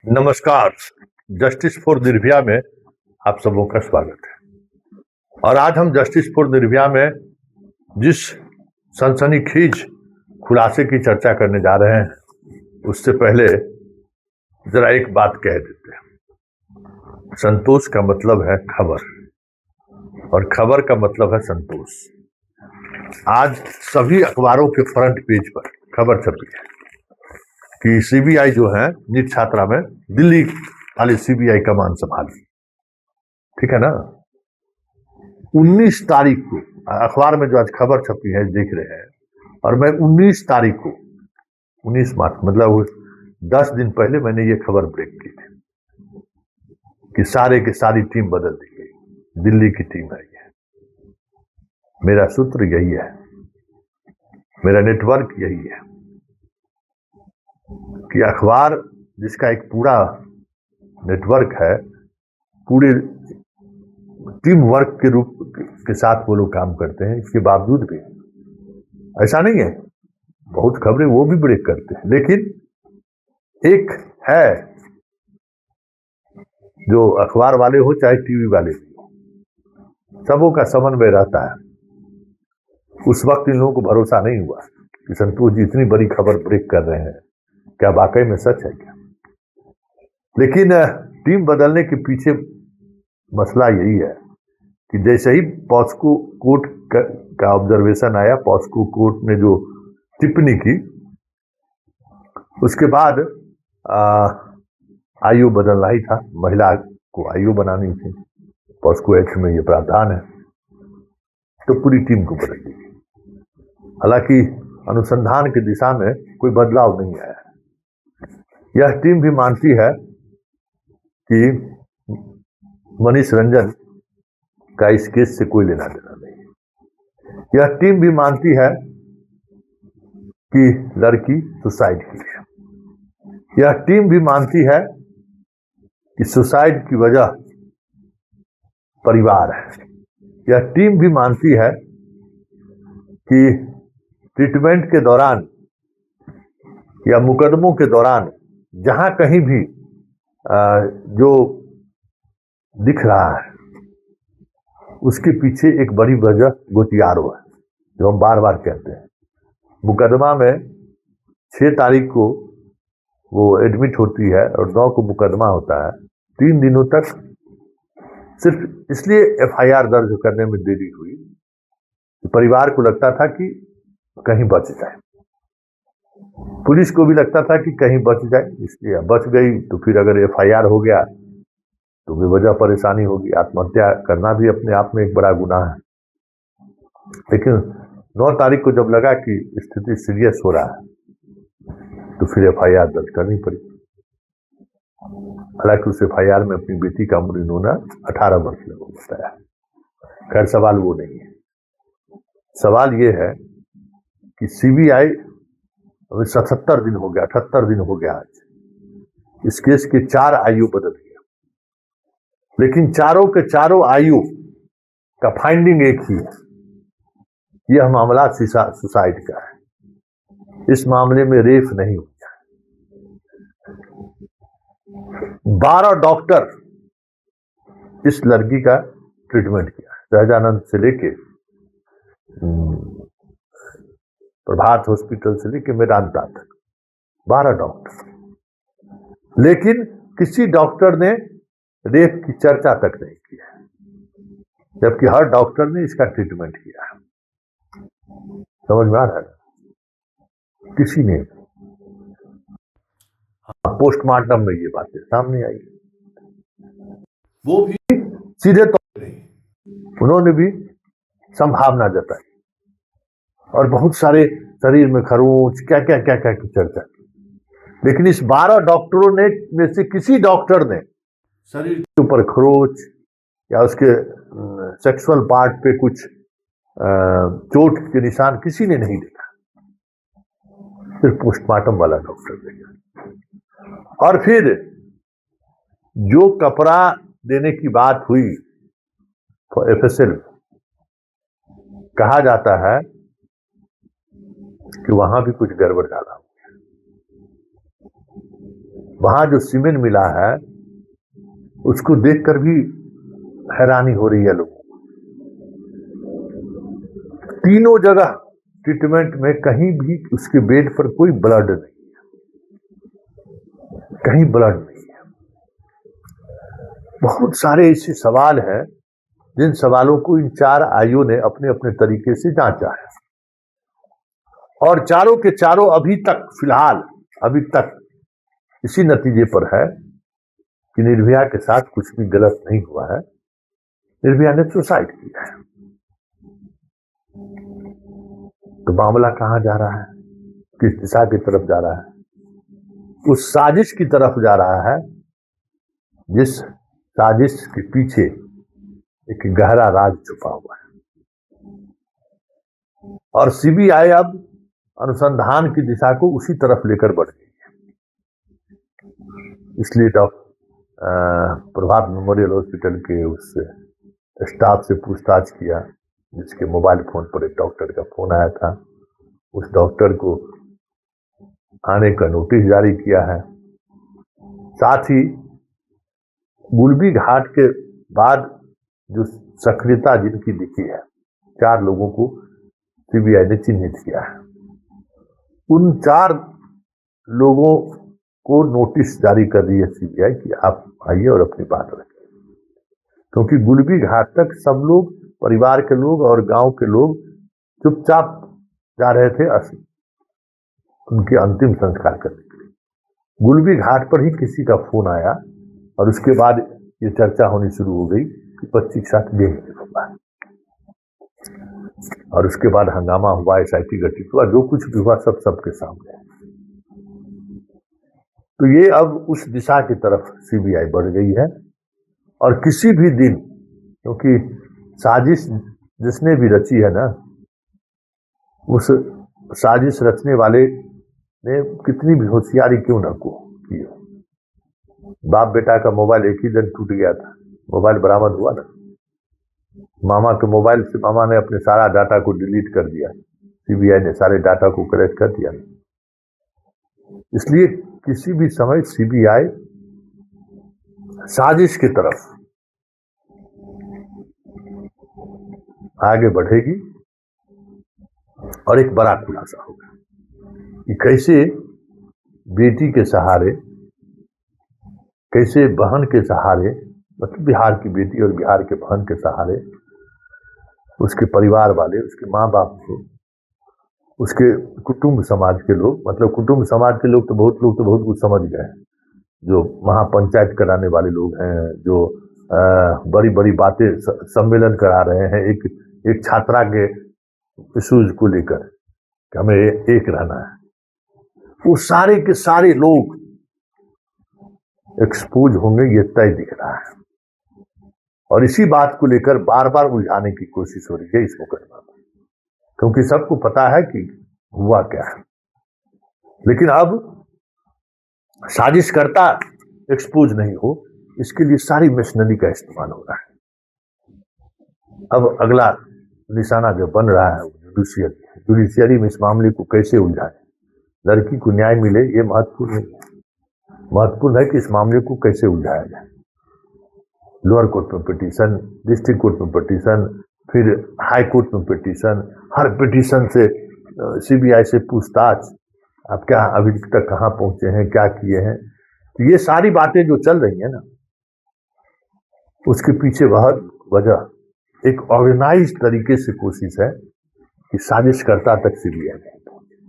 नमस्कार। Justice for Nirbhaya में आप सबों का स्वागत है। और आज हम जस्टिस फॉर निर्भया में जिस सनसनीखेज खुलासे की चर्चा करने जा रहे हैं उससे पहले जरा एक बात कह देते हैं। संतोष का मतलब है खबर और खबर का मतलब है संतोष। आज सभी अखबारों के फ्रंट पेज पर खबर छपी है कि सीबीआई जो है नीट छात्रा में दिल्ली वाली सीबीआई कमान संभाली। ठीक है ना। 19 तारीख को अखबार में जो आज खबर छपी है देख रहे हैं, और मैं 19 तारीख को 19 मार्च मतलब 10 दिन पहले मैंने ये खबर ब्रेक की थी कि सारे की सारी टीम बदल दी गई, दिल्ली की टीम है ये। मेरा सूत्र यही है, मेरा नेटवर्क यही है कि अखबार जिसका एक पूरा नेटवर्क है, पूरे टीम वर्क के रूप के साथ वो लोग काम करते हैं, इसके बावजूद भी ऐसा नहीं है, बहुत खबरें वो भी ब्रेक करते हैं। लेकिन एक है जो अखबार वाले हो चाहे टीवी वाले हो, सबों का समन्वय रहता है। उस वक्त इन लोगों को भरोसा नहीं हुआ कि संतोष जी इतनी बड़ी खबर ब्रेक कर रहे हैं, क्या वाकई में सच है क्या। लेकिन टीम बदलने के पीछे मसला यही है कि जैसे ही पॉस्को कोर्ट का ऑब्जर्वेशन आया, पॉस्को कोर्ट ने जो टिप्पणी की, उसके बाद आयु बदलना ही था, महिला को आयु बनानी थी, पॉस्को एक्ट में ये प्रावधान है, तो पूरी टीम को बदल दी। हालांकि अनुसंधान की दिशा में कोई बदलाव नहीं आया। यह टीम भी मानती है कि मनीष रंजन का इस केस से कोई लेना देना नहीं। यह टीम भी मानती है कि लड़की सुसाइड की है। यह टीम भी मानती है कि सुसाइड की वजह परिवार है। यह टीम भी मानती है कि ट्रीटमेंट के दौरान या मुकदमों के दौरान जहां कहीं भी जो दिख रहा है उसके पीछे एक बड़ी वजह गोतियारो है, जो हम बार बार कहते हैं। मुकदमा में 6 तारीख को वो एडमिट होती है और 9 को मुकदमा होता है। 3 दिनों तक सिर्फ इसलिए एफआईआर दर्ज करने में देरी हुई कि परिवार को लगता था कि कहीं बच जाए, पुलिस को भी लगता था कि कहीं बच जाए, इसलिए बच गई। तो फिर अगर एफआईआर हो गया तो बेवजह परेशानी होगी। आत्महत्या करना भी अपने आप में एक बड़ा गुनाह है। लेकिन 9 तारीख को जब लगा कि स्थिति सीरियस हो रहा है तो फिर एफआईआर दर्ज करनी पड़ी। हालांकि उस एफआईआर में अपनी बेटी का उम्र इन्होंने 18 वर्ष लगभग बताया। खैर सवाल वो नहीं है। सवाल ये है कि सीबीआई अभी 77 दिन हो गया, 78 दिन हो गया आज, इस केस के 4 आयु बदल गया, लेकिन चारों के चारों आयु का फाइंडिंग एक ही है। यह मामला सुसाइड का है। इस मामले में रेप नहीं हुआ। 12 डॉक्टर इस लड़की का ट्रीटमेंट किया, सहजानंद से लेके प्रभात हॉस्पिटल से लेके मेदांता तक 12 डॉक्टर। लेकिन किसी डॉक्टर ने रेप की चर्चा तक नहीं की है, जबकि हर डॉक्टर ने इसका ट्रीटमेंट किया है। समझ में आ रहा है? किसी ने पोस्टमार्टम में ये बातें सामने आई, वो भी सीधे तौर पर उन्होंने भी संभावना जताई और बहुत सारे शरीर में खरोंच क्या क्या क्या क्या की चर्चा की। लेकिन इस 12 डॉक्टरों ने में से किसी डॉक्टर ने शरीर के ऊपर खरोंच या उसके सेक्सुअल पार्ट पे कुछ चोट के निशान किसी ने नहीं देखा, सिर्फ पोस्टमार्टम वाला डॉक्टर देखा। और फिर जो कपड़ा देने की बात हुई एफएसएल, कहा जाता है कि वहां भी कुछ गड़बड़ डाला। वहां जो सीमेंट मिला है उसको देखकर भी हैरानी हो रही है लोगों को। तीनों जगह ट्रीटमेंट में कहीं भी उसके बेड पर कोई ब्लड नहीं है, कहीं ब्लड नहीं है। बहुत सारे ऐसे सवाल हैं जिन सवालों को इन 4 आइयों ने अपने अपने तरीके से जांचा है, और चारों के चारों अभी तक फिलहाल अभी तक इसी नतीजे पर है कि निर्भया के साथ कुछ भी गलत नहीं हुआ है, निर्भया ने सुसाइड किया है। तो मामला कहां जा रहा है, किस दिशा की तरफ जा रहा है? उस साजिश की तरफ जा रहा है जिस साजिश के पीछे एक गहरा राज छुपा हुआ है। और सीबीआई अब अनुसंधान की दिशा को उसी तरफ लेकर बढ़ गई है। इसलिए प्रभात मेमोरियल हॉस्पिटल के उस स्टाफ से पूछताछ किया जिसके मोबाइल फोन पर एक डॉक्टर का फोन आया था। उस डॉक्टर को आने का नोटिस जारी किया है। साथ ही गुलबी घाट के बाद जो सक्रियता जिनकी दिखी है, 4 लोगों को सीबीआई ने चिन्हित किया है। उन 4 लोगों को नोटिस जारी कर रही है सीबीआई कि आप आइए और अपनी बात रखें, क्योंकि गुलबी घाट तक सब लोग, परिवार के लोग और गांव के लोग चुपचाप जा रहे थे उनके अंतिम संस्कार करने के लिए। गुलबी घाट पर ही किसी का फोन आया और उसके बाद ये चर्चा होनी शुरू हो गई कि 25 के साथ देंगे होगा, और उसके बाद हंगामा हुआ, एसआईटी गठित हुआ, जो कुछ भी हुआ सब सबके सामने। तो ये अब उस दिशा की तरफ सीबीआई बढ़ गई है, और किसी भी दिन, क्योंकि साजिश जिसने भी रची है ना, उस साजिश रचने वाले ने कितनी भी होशियारी क्यों न की हो, बाप बेटा का मोबाइल एक ही दिन टूट गया था, मोबाइल बरामद हुआ ना। मामा के मोबाइल से मामा ने अपने सारा डाटा को डिलीट कर दिया, सीबीआई ने सारे डाटा को कलेक्ट कर दिया। इसलिए किसी भी समय सीबीआई साजिश की तरफ आगे बढ़ेगी और एक बड़ा खुलासा होगा कि कैसे बेटी के सहारे, कैसे बहन के सहारे, मतलब बिहार की बेटी और बिहार के बहन के सहारे उसके परिवार वाले, उसके माँ बाप थे, उसके कुटुंब समाज के लोग, मतलब कुटुंब समाज के लोग तो बहुत कुछ समझ गए, जो महापंचायत कराने वाले लोग हैं, जो बड़ी बड़ी बातें सम्मेलन करा रहे हैं एक छात्रा के इश्यूज को लेकर कि हमें एक रहना है, वो सारे के सारे लोग एक्सपोज होंगे, ये तय दिख रहा है। और इसी बात को लेकर बार बार उलझाने की कोशिश हो रही है इस मुकदमा में, क्योंकि सबको पता है कि हुआ क्या है, लेकिन अब साजिशकर्ता एक्सपोज नहीं हो, इसके लिए सारी मशीनरी का इस्तेमाल हो रहा है। अब अगला निशाना जो बन रहा है जुडिशियरी में इस मामले को कैसे उलझाए, लड़की को न्याय मिले, ये महत्वपूर्ण नहीं है। महत्वपूर्ण है कि इस मामले को कैसे उलझाया जाए। लोअर कोर्ट में पिटीशन, डिस्ट्रिक्ट कोर्ट में पिटीशन, फिर हाई कोर्ट में पिटीशन, हर पिटीशन से सीबीआई से पूछताछ, आप क्या अभी तक कहाँ पहुंचे हैं, क्या किए हैं। तो ये सारी बातें जो चल रही है ना, उसके पीछे वजह एक ऑर्गेनाइज तरीके से कोशिश है कि साजिशकर्ता तक सीबीआई